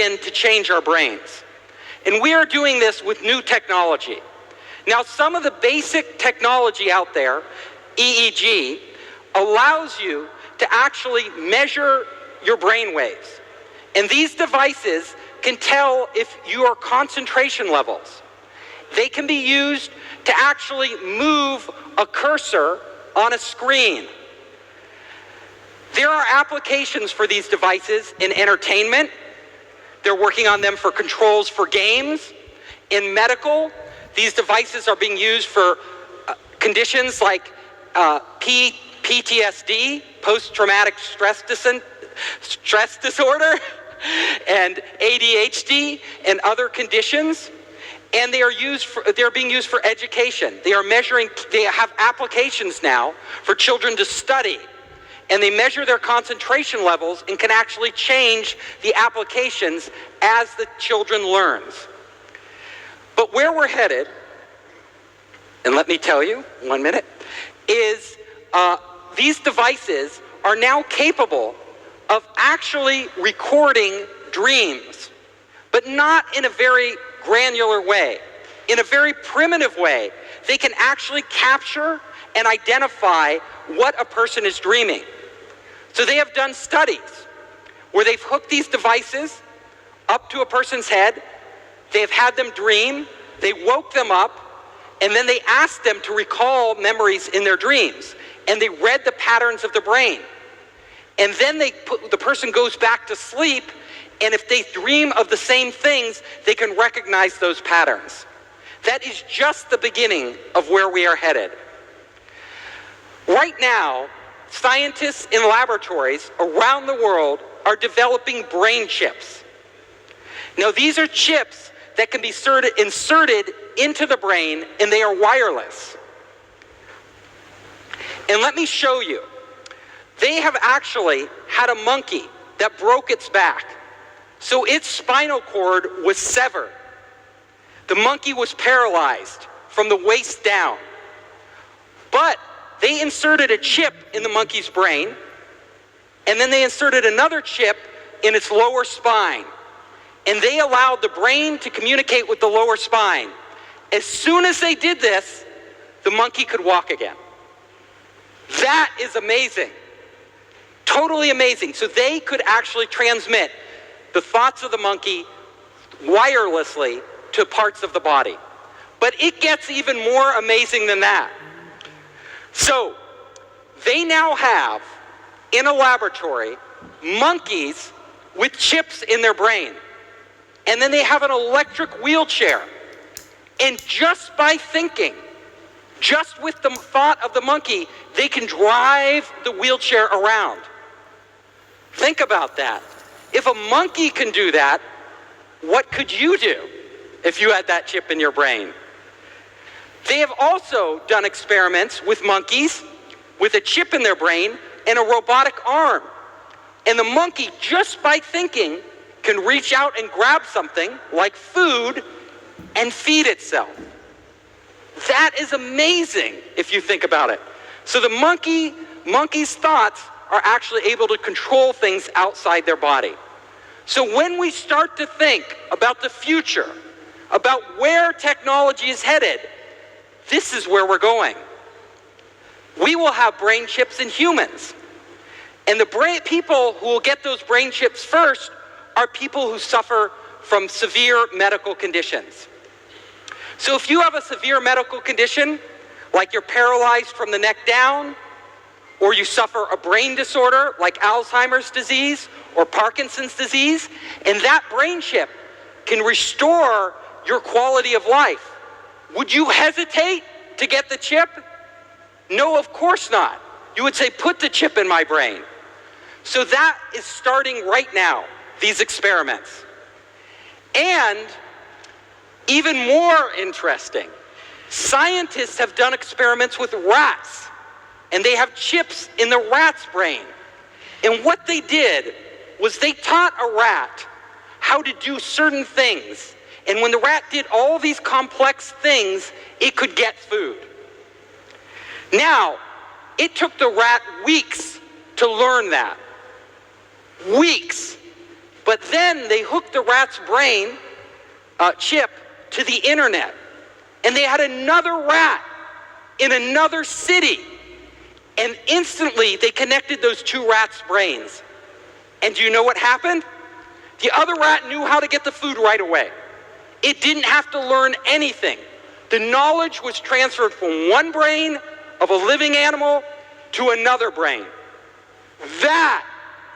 begin to change our brains. And we are doing this with new technology. Now, some of the basic technology out there, EEG, allows you to actually measure your brain waves. And these devices can tell if your concentration levels. They can be used to actually move a cursor on a screen. There are applications for these devices in entertainment. They're working on them for controls for games. In medical, these devices are being used for conditions like PTSD, post-traumatic stress disorder, and ADHD and other conditions. And they're being used for education. They have applications now for children to study. And they measure their concentration levels and can actually change the applications as the children learns. But where we're headed, and let me tell you, 1 minute, is these devices are now capable of actually recording dreams, but not in a very granular way. In a very primitive way, they can actually capture and identify what a person is dreaming. So they have done studies where they've hooked these devices up to a person's head, they've had them dream, they woke them up, and then they asked them to recall memories in their dreams. And they read the patterns of the brain. And then the person goes back to sleep, and if they dream of the same things, they can recognize those patterns. That is just the beginning of where we are headed. Right now, scientists in laboratories around the world are developing brain chips. Now, these are chips that can be inserted into the brain, and they are wireless. And let me show you. They have actually had a monkey that broke its back. So its spinal cord was severed. The monkey was paralyzed from the waist down. But they inserted a chip in the monkey's brain, and then they inserted another chip in its lower spine. And they allowed the brain to communicate with the lower spine. As soon as they did this, the monkey could walk again. That is amazing. Totally amazing. So they could actually transmit the thoughts of the monkey wirelessly to parts of the body. But it gets even more amazing than that. So they now have, in a laboratory, monkeys with chips in their brain. And then they have an electric wheelchair. And just by thinking, just with the thought of the monkey, they can drive the wheelchair around. Think about that. If a monkey can do that, what could you do if you had that chip in your brain? They have also done experiments with monkeys with a chip in their brain and a robotic arm. And the monkey, just by thinking, can reach out and grab something like food and feed itself. That is amazing if you think about it. So the monkey's thoughts are actually able to control things outside their body. So when we start to think about the future, about where technology is headed, this is where we're going. We will have brain chips in humans. And the people who will get those brain chips first are people who suffer from severe medical conditions. So if you have a severe medical condition, like you're paralyzed from the neck down, or you suffer a brain disorder like Alzheimer's disease or Parkinson's disease, and that brain chip can restore your quality of life, would you hesitate to get the chip? No, of course not. You would say, put the chip in my brain. So that is starting right now, these experiments. And even more interesting, scientists have done experiments with rats, and they have chips in the rat's brain. And what they did was they taught a rat how to do certain things. And when the rat did all these complex things, it could get food. Now, it took the rat weeks to learn that. Weeks. But then they hooked the rat's brain chip to the internet. And they had another rat in another city. And instantly they connected those two rats' brains. And do you know what happened? The other rat knew how to get the food right away. It didn't have to learn anything. The knowledge was transferred from one brain of a living animal to another brain. That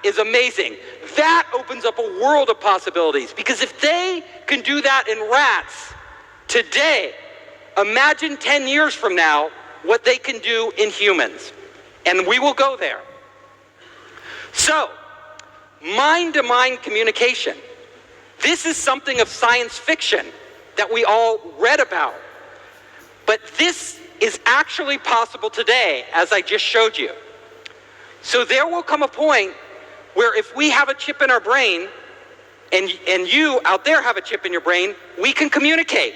is amazing. That opens up a world of possibilities, because if they can do that in rats today, imagine 10 years from now what they can do in humans. And we will go there. So, mind-to-mind communication. This is something of science fiction that we all read about. But this is actually possible today, as I just showed you. So there will come a point where if we have a chip in our brain, and you out there have a chip in your brain, we can communicate.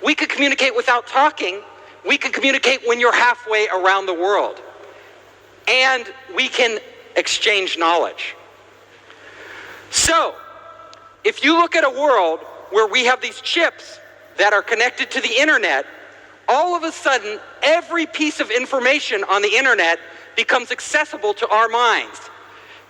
We can communicate without talking. We can communicate when you're halfway around the world. And we can exchange knowledge. So, if you look at a world where we have these chips that are connected to the internet, all of a sudden, every piece of information on the internet becomes accessible to our minds.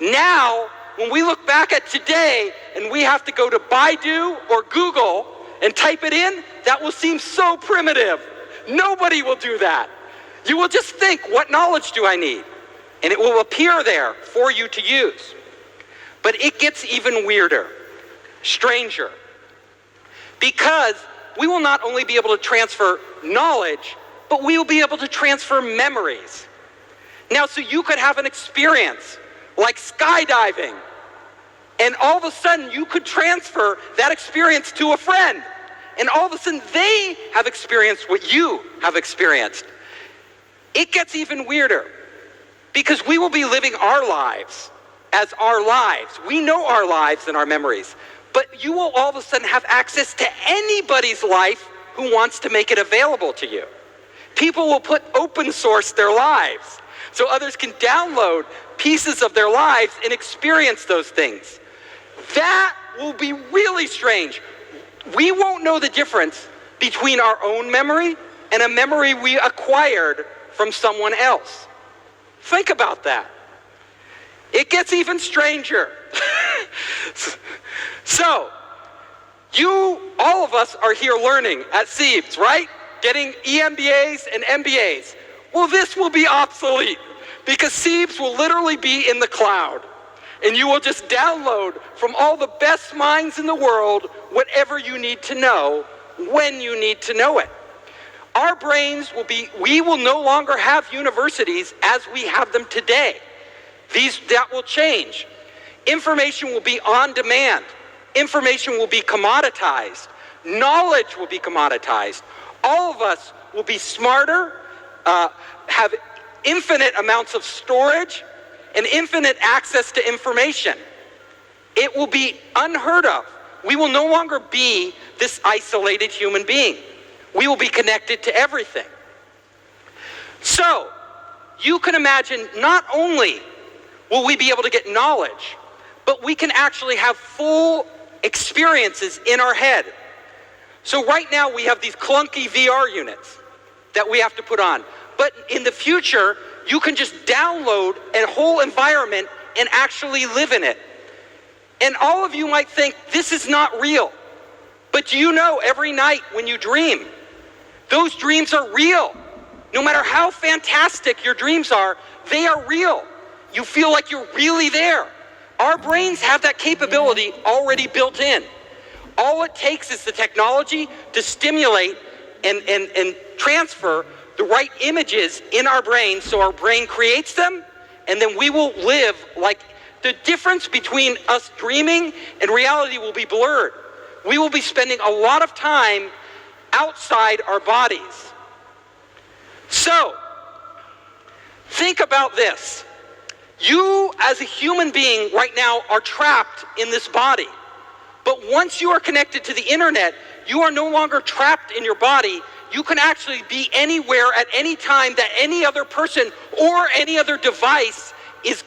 Now, when we look back at today and we have to go to Baidu or Google and type it in, that will seem so primitive. Nobody will do that. You will just think, what knowledge do I need? And it will appear there for you to use. But it gets even weirder, stranger, because we will not only be able to transfer knowledge, but we will be able to transfer memories. Now, so you could have an experience like skydiving, and all of a sudden you could transfer that experience to a friend, and all of a sudden they have experienced what you have experienced. It gets even weirder, because we will be living our lives as our lives. We know our lives and our memories, but you will all of a sudden have access to anybody's life who wants to make it available to you. People will put open source their lives so others can download pieces of their lives and experience those things. That will be really strange. We won't know the difference between our own memory and a memory we acquired from someone else. Think about that. It gets even stranger. So, all of us are here learning at Siebes, right? Getting EMBAs and MBAs. Well, this will be obsolete, because Siebes will literally be in the cloud. And you will just download from all the best minds in the world whatever you need to know when you need to know it. Our brains we will no longer have universities as we have them today. That will change. Information will be on demand. Information will be commoditized. Knowledge will be commoditized. All of us will be smarter, have infinite amounts of storage, and infinite access to information. It will be unheard of. We will no longer be this isolated human being. We will be connected to everything. So, you can imagine, not only will we be able to get knowledge, but we can actually have full experiences in our head. So right now we have these clunky VR units that we have to put on. But in the future, you can just download a whole environment and actually live in it. And all of you might think, this is not real. But do you know, every night when you dream, those dreams are real. No matter how fantastic your dreams are, they are real. You feel like you're really there. Our brains have that capability already built in. All it takes is the technology to stimulate and transfer the right images in our brain, so our brain creates them, and then we will live like the difference between us dreaming and reality will be blurred. We will be spending a lot of time outside our bodies. So, think about this. You, as a human being right now, are trapped in this body. But once you are connected to the internet, you are no longer trapped in your body. You can actually be anywhere at any time that any other person or any other device is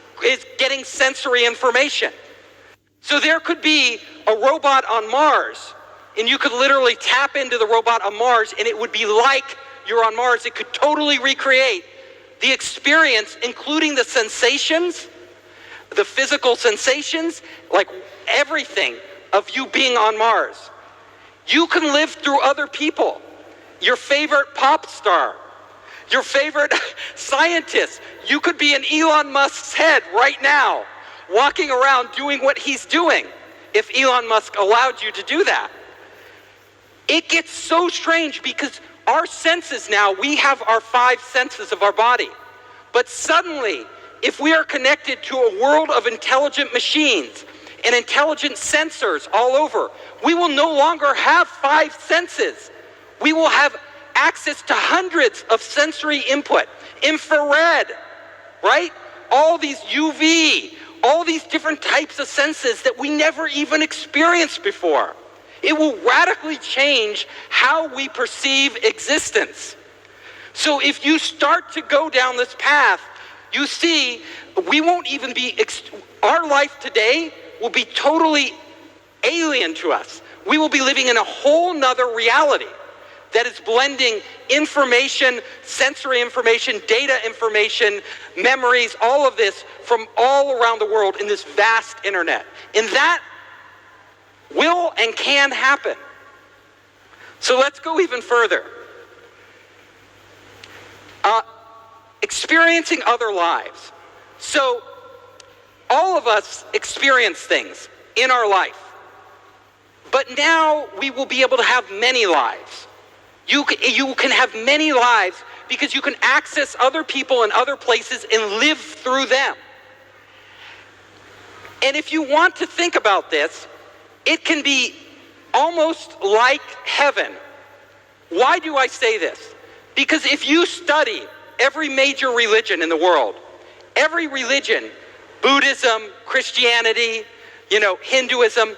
getting sensory information. So there could be a robot on Mars, and you could literally tap into the robot on Mars, and it would be like you're on Mars. It could totally recreate the experience, including the sensations, the physical sensations, like everything of you being on Mars. You can live through other people, your favorite pop star, your favorite scientist. You could be in Elon Musk's head right now, walking around doing what he's doing, if Elon Musk allowed you to do that. It gets so strange because our senses now, we have our 5 senses of our body. But suddenly, if we are connected to a world of intelligent machines and intelligent sensors all over, we will no longer have 5 senses. We will have access to hundreds of sensory input, infrared, right? All these UV, all these different types of senses that we never even experienced before. It will radically change how we perceive existence. So if you start to go down this path, you see, we won't even be, our life today will be totally alien to us. We will be living in a whole nother reality that is blending information, sensory information, data information, memories, all of this from all around the world in this vast internet. And that will and can happen. So let's go even further. Experiencing other lives. So all of us experience things in our life. But now we will be able to have many lives. You can have many lives because you can access other people in other places and live through them. And if you want to think about this, it can be almost like heaven. Why do I say this? Because if you study every major religion in the world, every religion, Buddhism, Christianity, Hinduism,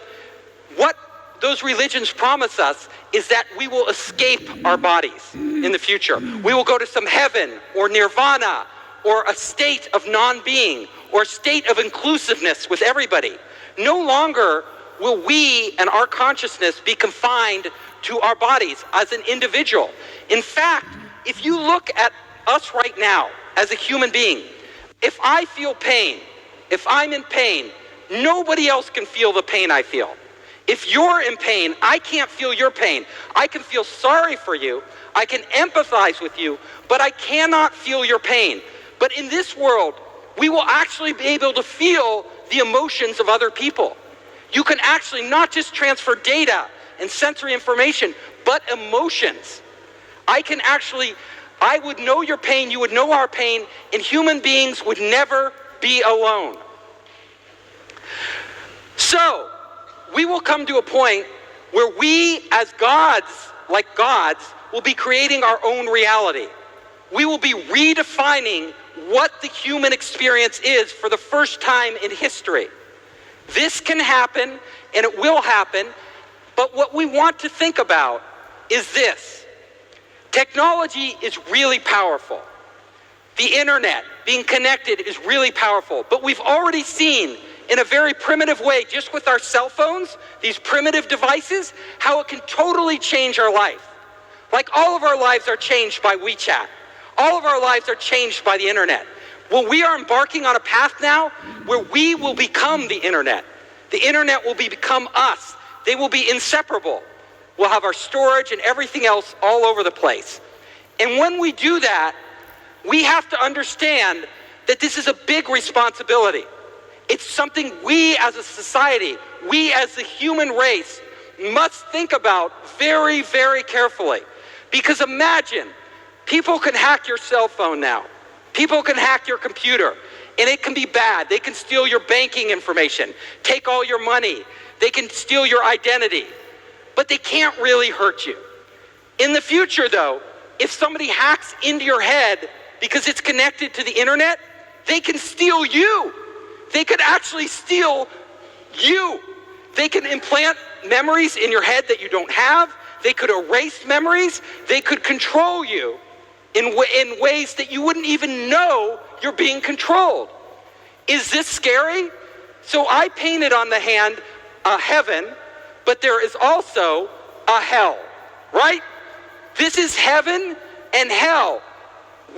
what those religions promise us is that we will escape our bodies in the future. We will go to some heaven or nirvana or a state of non-being or a state of inclusiveness with everybody. No longer will we and our consciousness be confined to our bodies as an individual. In fact, if you look at us right now as a human being, if I feel pain, if I'm in pain, nobody else can feel the pain I feel. If you're in pain, I can't feel your pain. I can feel sorry for you. I can empathize with you, but I cannot feel your pain. But in this world, we will actually be able to feel the emotions of other people. You can actually not just transfer data and sensory information, but emotions. I would know your pain, you would know our pain, and human beings would never be alone. So, we will come to a point where we as gods, like gods, will be creating our own reality. We will be redefining what the human experience is for the first time in history. This can happen, and it will happen, but what we want to think about is this. Technology is really powerful. The internet, being connected, is really powerful, but we've already seen in a very primitive way, just with our cell phones, these primitive devices, how it can totally change our life. Like all of our lives are changed by WeChat. All of our lives are changed by the internet. Well, we are embarking on a path now where we will become the internet. The internet will become us. They will be inseparable. We'll have our storage and everything else all over the place. And when we do that, we have to understand that this is a big responsibility. It's something we as a society, we as the human race, must think about very, very carefully. Because imagine, people can hack your cell phone now. People can hack your computer, and it can be bad. They can steal your banking information, take all your money. They can steal your identity, but they can't really hurt you. In the future, though, if somebody hacks into your head because it's connected to the internet, they can steal you. They could actually steal you. They can implant memories in your head that you don't have. They could erase memories. They could control you in ways that you wouldn't even know you're being controlled. Is this scary? So I painted on the hand a heaven, but there is also a hell, right? This is heaven and hell.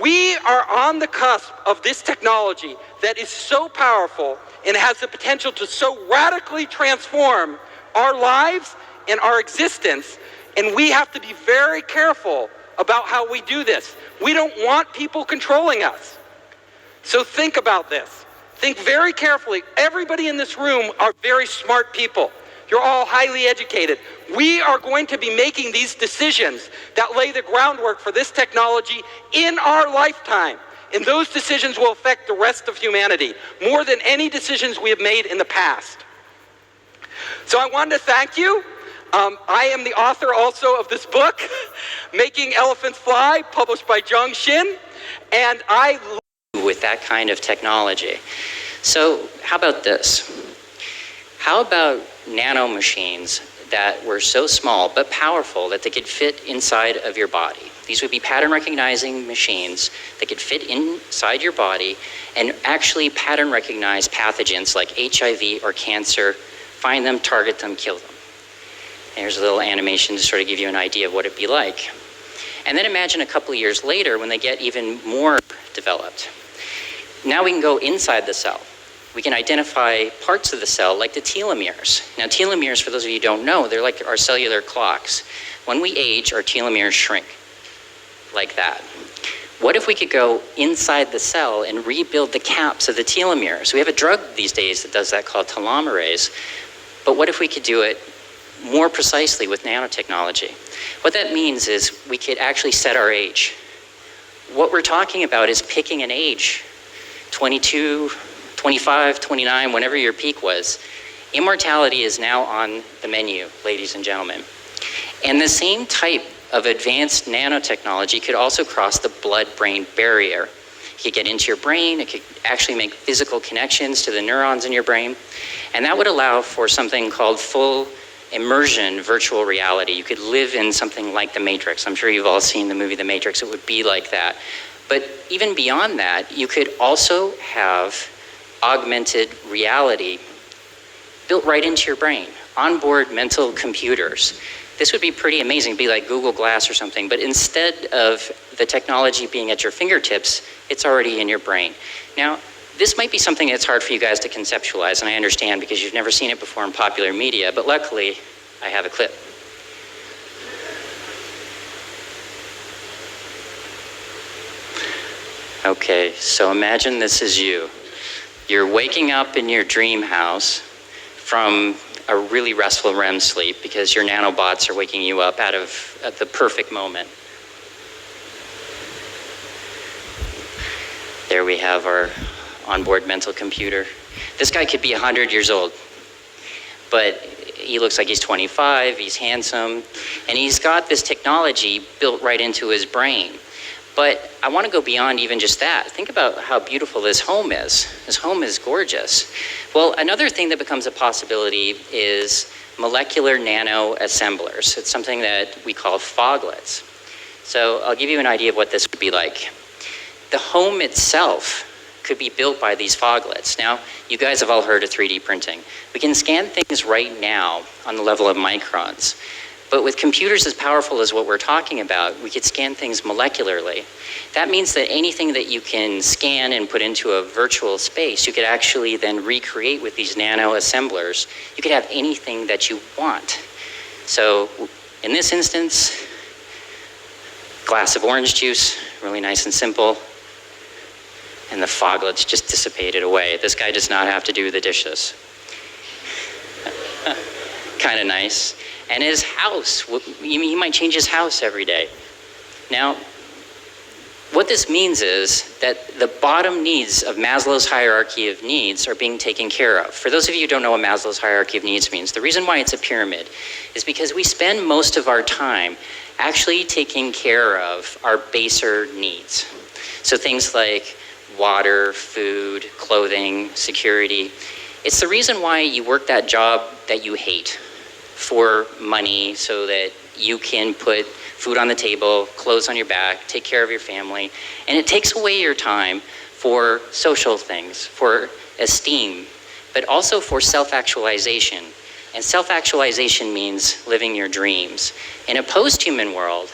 We are on the cusp of this technology that is so powerful and has the potential to so radically transform our lives and our existence, and we have to be very careful about how we do this. We don't want people controlling us. So think about this. Think very carefully. Everybody in this room are very smart people. You're all highly educated. We are going to be making these decisions that lay the groundwork for this technology in our lifetime. And those decisions will affect the rest of humanity more than any decisions we have made in the past. So I wanted to thank you. I am the author also of this book, Making Elephants Fly, published by Zhang Xin. And with that kind of technology. So how about this? How about nano machines that were so small but powerful that they could fit inside of your body? These would be pattern recognizing machines that could fit inside your body and actually pattern recognize pathogens like HIV or cancer, find them, target them, kill them. Here's a little animation to sort of give you an idea of what it'd be like. And then imagine a couple of years later when they get even more developed. Now we can go inside the cell. We can identify parts of the cell like the telomeres. Now telomeres, for those of you who don't know, they're like our cellular clocks. When we age, our telomeres shrink like that. What if we could go inside the cell and rebuild the caps of the telomeres? We have a drug these days that does that called telomerase. But what if we could do it more precisely with nanotechnology? What that means is we could actually set our age. What we're talking about is picking an age, 22, 25, 29, whenever your peak was. Immortality is now on the menu, ladies and gentlemen. And the same type of advanced nanotechnology could also cross the blood-brain barrier. It could get into your brain, it could actually make physical connections to the neurons in your brain, and that would allow for something called full immersion virtual reality. You could live in something like the Matrix. I'm sure you've all seen the movie The Matrix. It would be like that. But even beyond that, you could also have augmented reality built right into your brain, onboard mental computers. This would be pretty amazing. It'd be like Google Glass or something, but instead of the technology being at your fingertips, it's already in your brain. Now, this might be something that's hard for you guys to conceptualize, and I understand because you've never seen it before in popular media, but luckily, I have a clip. Okay, so imagine this is you. You're waking up in your dream house from a really restful REM sleep because your nanobots are waking you up at the perfect moment. There we have our onboard mental computer. This guy could be 100 years old, but he looks like he's 25, he's handsome, and he's got this technology built right into his brain. But I want to go beyond even just that. Think about how beautiful this home is. This home is gorgeous. Well, another thing that becomes a possibility is molecular nano assemblers. It's something that we call foglets. So I'll give you an idea of what this would be like. The home itself could be built by these foglets. Now, you guys have all heard of 3D printing. We can scan things right now on the level of microns. But with computers as powerful as what we're talking about, we could scan things molecularly. That means that anything that you can scan and put into a virtual space, you could actually then recreate with these nano assemblers. You could have anything that you want. So in this instance, glass of orange juice, really nice and simple, and the foglets just dissipated away. This guy does not have to do the dishes. Kind of nice. And his house, he might change his house every day. Now, what this means is that the bottom needs of Maslow's hierarchy of needs are being taken care of. For those of you who don't know what Maslow's hierarchy of needs means, the reason why it's a pyramid is because we spend most of our time actually taking care of our baser needs. So things like water, food, clothing, security. It's the reason why you work that job that you hate for money so that you can put food on the table, clothes on your back, take care of your family. And it takes away your time for social things, for esteem, but also for self-actualization. And self-actualization means living your dreams. In a post-human world,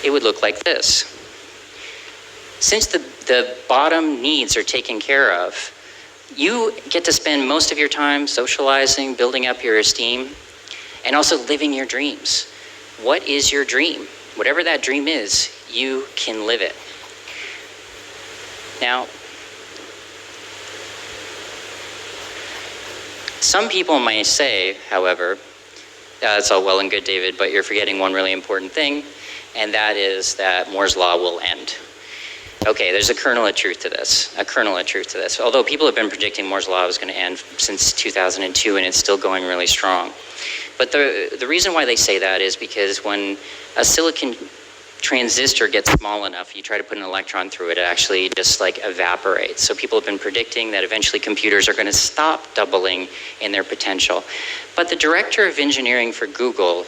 it would look like this. Since the bottom needs are taken care of, you get to spend most of your time socializing, building up your esteem, and also living your dreams. What is your dream? Whatever that dream is, you can live it. Now, some people may say, however, it's all well and good, David, but you're forgetting one really important thing, and that is that Moore's Law will end. Okay, there's a kernel of truth to this, Although people have been predicting Moore's Law was going to end since 2002, and it's still going really strong. But the reason why they say that is because when a silicon transistor gets small enough, you try to put an electron through it, it actually just like evaporates. So people have been predicting that eventually computers are going to stop doubling in their potential. But the director of engineering for Google